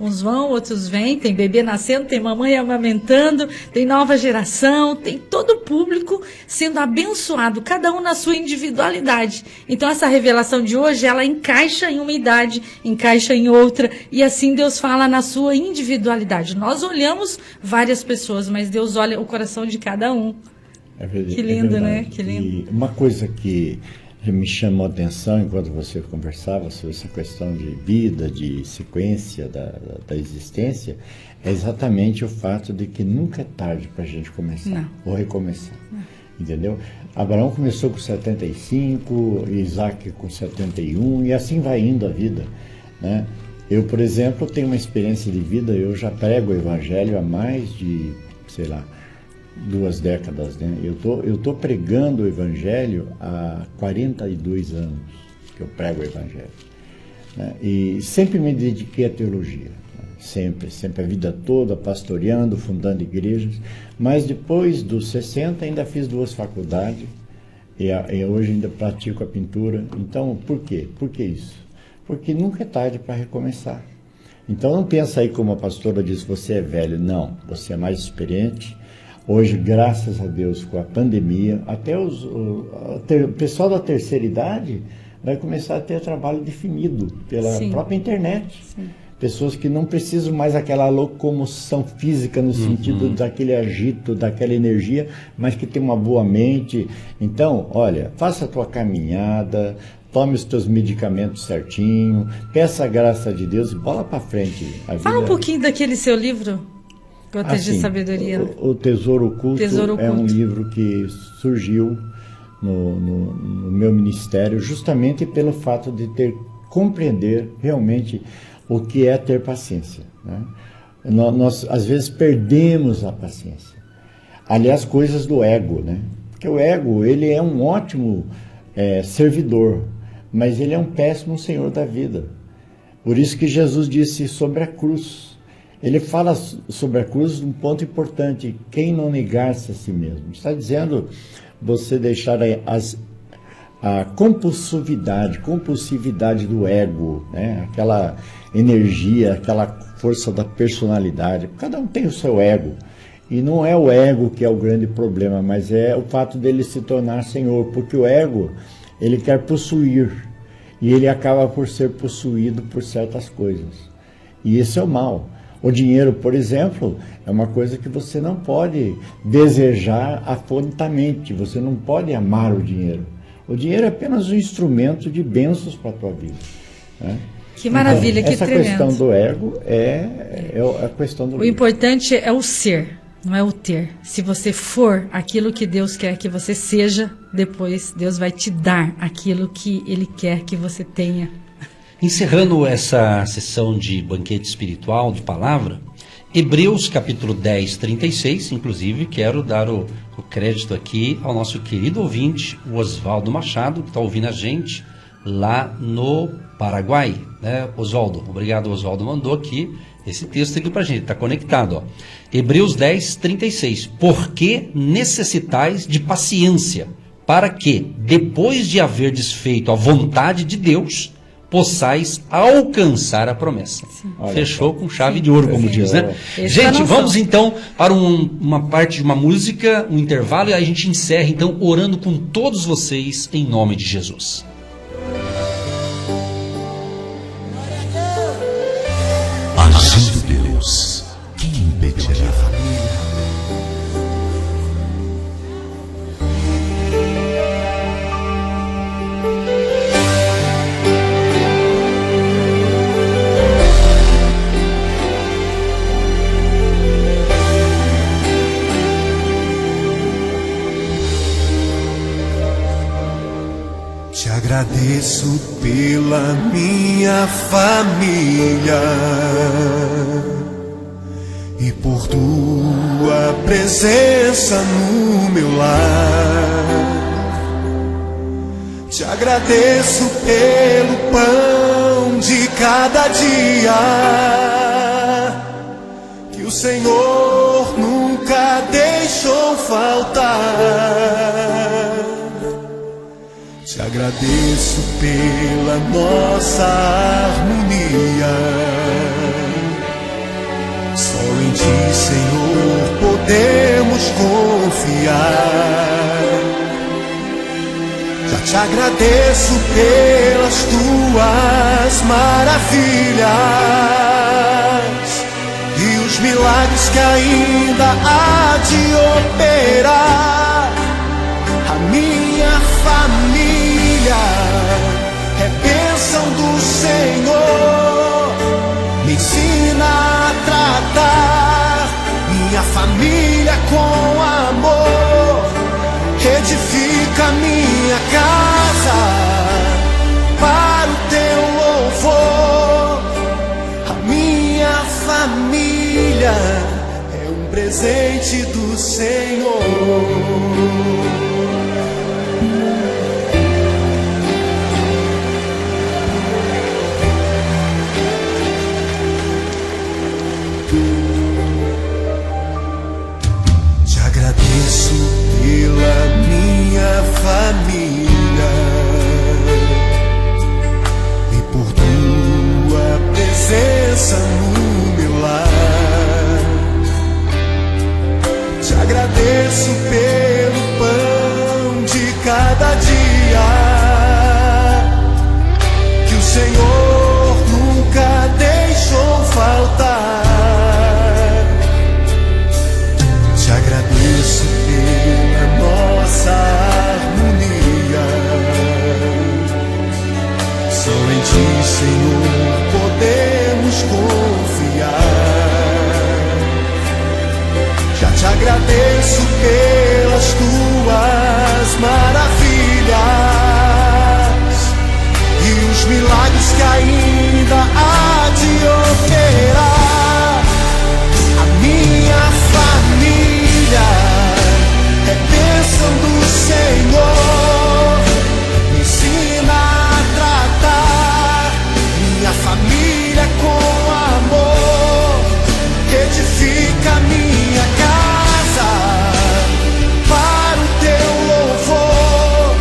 Uns vão, outros vêm, tem bebê nascendo, tem mamãe amamentando, tem nova geração, tem todo o público sendo abençoado, cada um na sua individualidade. Então essa revelação de hoje, ela encaixa em uma idade, encaixa em outra, e assim Deus fala na sua individualidade. Nós olhamos várias pessoas, mas Deus olha o coração de cada um. É verdade, que lindo, né? Que lindo. E uma coisa que me chamou a atenção enquanto você conversava sobre essa questão de vida, de sequência da existência, é exatamente o fato de que nunca é tarde para a gente começar ou recomeçar. Entendeu? Abraão começou com 75, Isaac com 71 e assim vai indo a vida, né? Eu, por exemplo, tenho uma experiência de vida, eu já prego o evangelho há mais de, sei lá, 2 décadas, né? Eu tô pregando o evangelho há 42 anos que eu prego o evangelho, né? E sempre me dediquei à teologia, né? sempre a vida toda pastoreando, fundando igrejas, mas depois dos 60 ainda fiz 2 faculdades e hoje ainda pratico a pintura. Então, por quê? Por que isso? Porque nunca é tarde para recomeçar. Então não pensa aí como a pastora disse, você é velho. Não, você é mais experiente. Hoje, graças a Deus, com a pandemia, até o pessoal da terceira idade vai começar a ter trabalho definido pela própria internet. Sim. Pessoas que não precisam mais aquela locomoção física no sentido daquele agito, daquela energia, mas que tem uma boa mente. Então, olha, faça a tua caminhada, tome os teus medicamentos certinho, peça a graça de Deus e bola para frente. Fala um pouquinho daquele seu livro, Gotas de Sabedoria. O Tesouro Oculto é um livro que surgiu no meu ministério justamente pelo fato de compreender realmente o que é ter paciência, né? Nós às vezes perdemos a paciência. Aliás, coisas do ego, né? Porque o ego, ele é um ótimo servidor, mas ele é um péssimo senhor da vida. Por isso que Jesus disse sobre a cruz. Ele fala sobre a cruz um ponto importante: quem não negar-se a si mesmo. Está dizendo você deixar a compulsividade do ego, né? Aquela energia, aquela força da personalidade. Cada um tem o seu ego. E não é o ego que é o grande problema, mas é o fato dele se tornar senhor. Porque o ego, ele quer possuir. E ele acaba por ser possuído por certas coisas. E esse é o mal. O dinheiro, por exemplo, é uma coisa que você não pode desejar afontamente. Você não pode amar o dinheiro. O dinheiro é apenas um instrumento de bênçãos para a tua vida, né? Que maravilha, então, que tremendo. Essa questão do ego é a questão do... O importante é o ser, não é o ter. Se você for aquilo que Deus quer que você seja, depois Deus vai te dar aquilo que Ele quer que você tenha. Encerrando essa sessão de banquete espiritual, de palavra, Hebreus capítulo 10, 36, inclusive quero dar o crédito aqui ao nosso querido ouvinte, o Oswaldo Machado, que está ouvindo a gente lá no Paraguai, né, Oswaldo? Obrigado, Oswaldo mandou aqui esse texto aqui para a gente, está conectado, ó. Hebreus 10, 36, porque necessitais de paciência, para que, depois de haver desfeito a vontade de Deus, possais alcançar a promessa. Fechou com chave de ouro, como diz, né? Gente, vamos então para uma parte de uma música, um intervalo, e aí a gente encerra então orando com todos vocês em nome de Jesus. Agindo Deus, quem impedirá? Te agradeço pela minha família e por tua presença no meu lar. Te agradeço pelo pão de cada dia que o Senhor nunca deixou faltar. Te agradeço pela nossa harmonia. Só em Ti, Senhor, podemos confiar. Já te agradeço pelas Tuas maravilhas e os milagres que ainda há de operar. A minha família família com amor, edifica minha casa para o teu louvor. A minha família é um presente do Senhor. Agradeço pela minha família e por tua presença no meu lar. Te agradeço pelo pão de cada dia que o Senhor nunca deixou faltar. Te agradeço pela nossa harmonia. Só em ti, Senhor, podemos confiar. Já te agradeço pelas tuas maravilhas e os milagres que ainda há de operar. A minha família é bênção do Senhor. Me ensina a tratar minha família com amor, edifica minha casa para o teu louvor.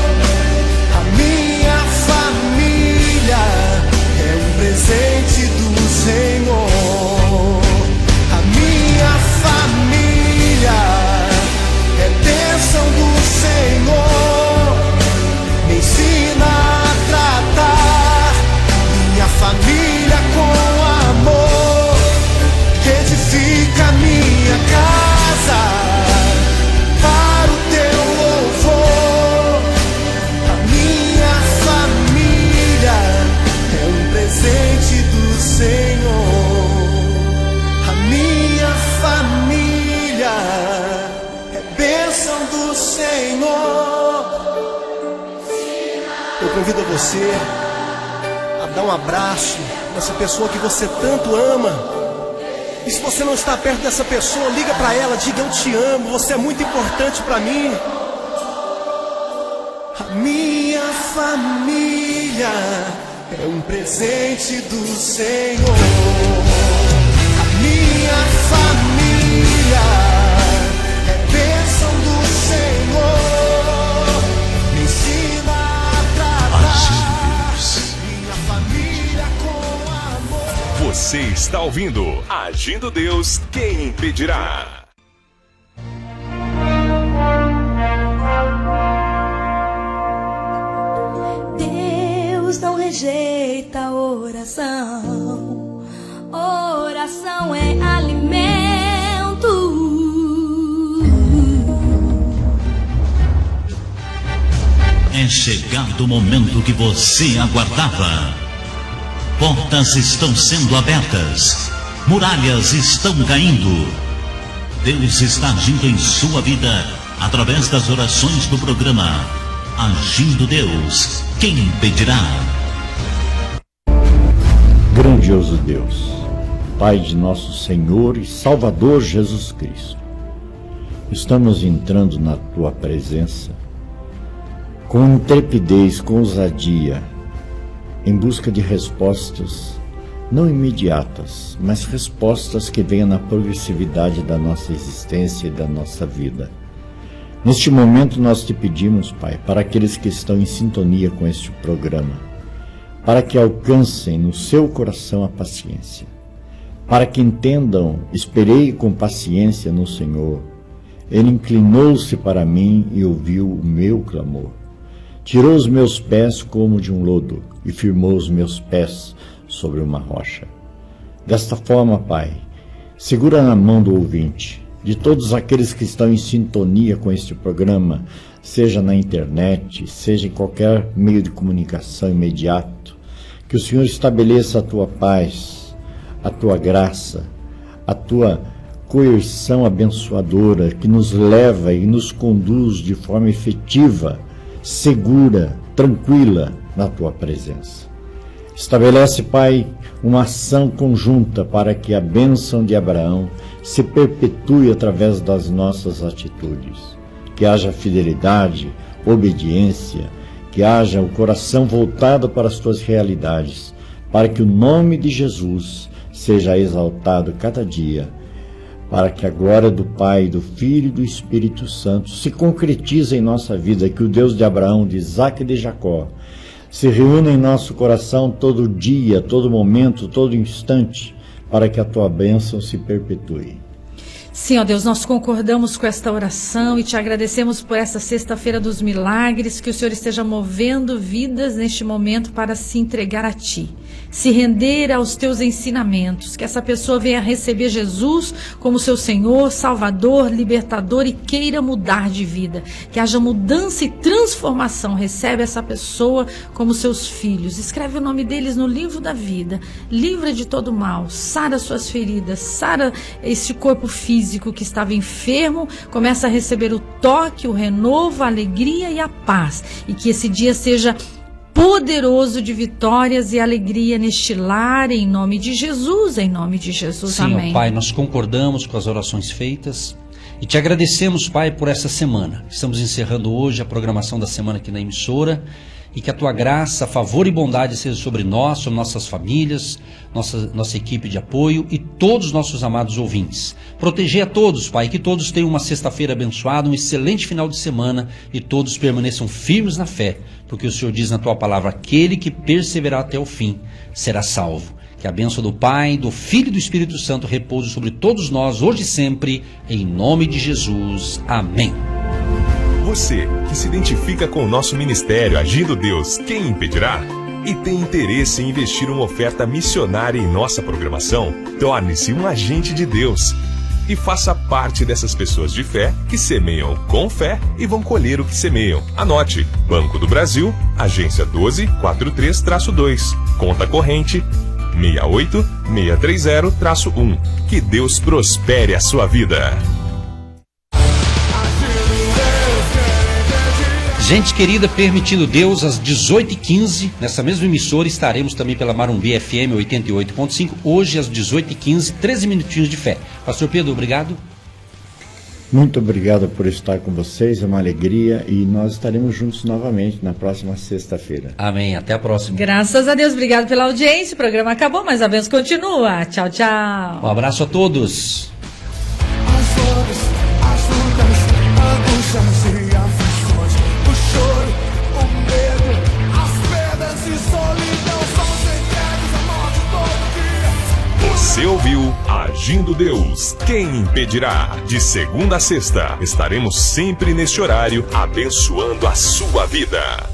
A minha família é um presente do Senhor. A minha família é bênção do Senhor. Me ensina a tratar minha família com amor, edifica minha casa para o teu louvor. A minha família é um presente do Senhor. A minha família é bênção do Senhor. Eu convido você a dar um abraço nessa pessoa que você tanto ama. E se você não está perto dessa pessoa, liga para ela, diga: eu te amo, você é muito importante para mim. A minha família é um presente do Senhor. A minha família é bênção do Senhor. Me ensina a tratar minha família com amor. Você está ouvindo Agindo Deus, quem impedirá? Deus não rejeita a oração. Oração é alimento. É chegado o momento que você aguardava. Portas estão sendo abertas. Muralhas estão caindo. Deus está agindo em sua vida através das orações do programa Agindo Deus, quem impedirá? Grandioso Deus, Pai de nosso Senhor e Salvador Jesus Cristo, estamos entrando na Tua presença com intrepidez, com ousadia, em busca de respostas não imediatas, mas respostas que venham na progressividade da nossa existência e da nossa vida. Neste momento nós te pedimos, Pai, para aqueles que estão em sintonia com este programa, para que alcancem no seu coração a paciência, para que entendam: esperei com paciência no Senhor, Ele inclinou-se para mim e ouviu o meu clamor. Tirou os meus pés como de um lodo e firmou os meus pés sobre uma rocha. Desta forma, Pai, segura na mão do ouvinte, de todos aqueles que estão em sintonia com este programa, seja na internet, seja em qualquer meio de comunicação imediato, que o Senhor estabeleça a Tua paz, a Tua graça, a Tua coerção abençoadora que nos leva e nos conduz de forma efetiva, segura, tranquila na tua presença. Estabelece, Pai, uma ação conjunta para que a bênção de Abraão se perpetue através das nossas atitudes. Que haja fidelidade, obediência, que haja o coração voltado para as tuas realidades, para que o nome de Jesus seja exaltado cada dia, para que a glória do Pai, do Filho e do Espírito Santo se concretize em nossa vida, que o Deus de Abraão, de Isaque e de Jacó se reúna em nosso coração todo dia, todo momento, todo instante, para que a tua bênção se perpetue. Sim, ó Deus, nós concordamos com esta oração e te agradecemos por essa sexta-feira dos milagres, que o Senhor esteja movendo vidas neste momento para se entregar a Ti, se render aos Teus ensinamentos, que essa pessoa venha receber Jesus como seu Senhor, Salvador, Libertador e queira mudar de vida, que haja mudança e transformação. Recebe essa pessoa como seus filhos, escreve o nome deles no livro da vida, livra de todo mal, sara suas feridas, sara este corpo físico que estava enfermo, começa a receber o toque, o renovo, a alegria e a paz, e que esse dia seja poderoso de vitórias e alegria neste lar, em nome de Jesus, Sim, amém. Ó Pai, nós concordamos com as orações feitas e te agradecemos, Pai, por essa semana. Estamos encerrando hoje a programação da semana aqui na emissora, e que a tua graça, favor e bondade seja sobre nós, sobre nossas famílias, nossa equipe de apoio e todos os nossos amados ouvintes. Proteger a todos, Pai, que todos tenham uma sexta-feira abençoada, um excelente final de semana e todos permaneçam firmes na fé, porque o Senhor diz na tua palavra: aquele que perseverar até o fim será salvo. Que a bênção do Pai, do Filho e do Espírito Santo repouse sobre todos nós, hoje e sempre, em nome de Jesus. Amém. Você que se identifica com o nosso ministério Agindo Deus, quem impedirá? E tem interesse em investir uma oferta missionária em nossa programação? Torne-se um agente de Deus e faça parte dessas pessoas de fé que semeiam com fé e vão colher o que semeiam. Anote: Banco do Brasil, agência 1243-2, conta corrente 68630-1. Que Deus prospere a sua vida. Gente querida, permitindo Deus, às 18h15, nessa mesma emissora, estaremos também pela Marumbi FM 88.5, hoje às 18h15, 13 minutinhos de fé. Pastor Pedro, obrigado. Muito obrigado por estar com vocês, é uma alegria, e nós estaremos juntos novamente na próxima sexta-feira. Amém, até a próxima. Graças a Deus, obrigado pela audiência, o programa acabou, mas a bênção continua. Tchau, tchau. Um abraço a todos. As dores, as lutas, angústias e aflições, o choro, o medo, as perdas e solidão são entregues à morte todo dia. Você ouviu Agindo Deus, quem impedirá? De segunda a sexta, estaremos sempre neste horário abençoando a sua vida.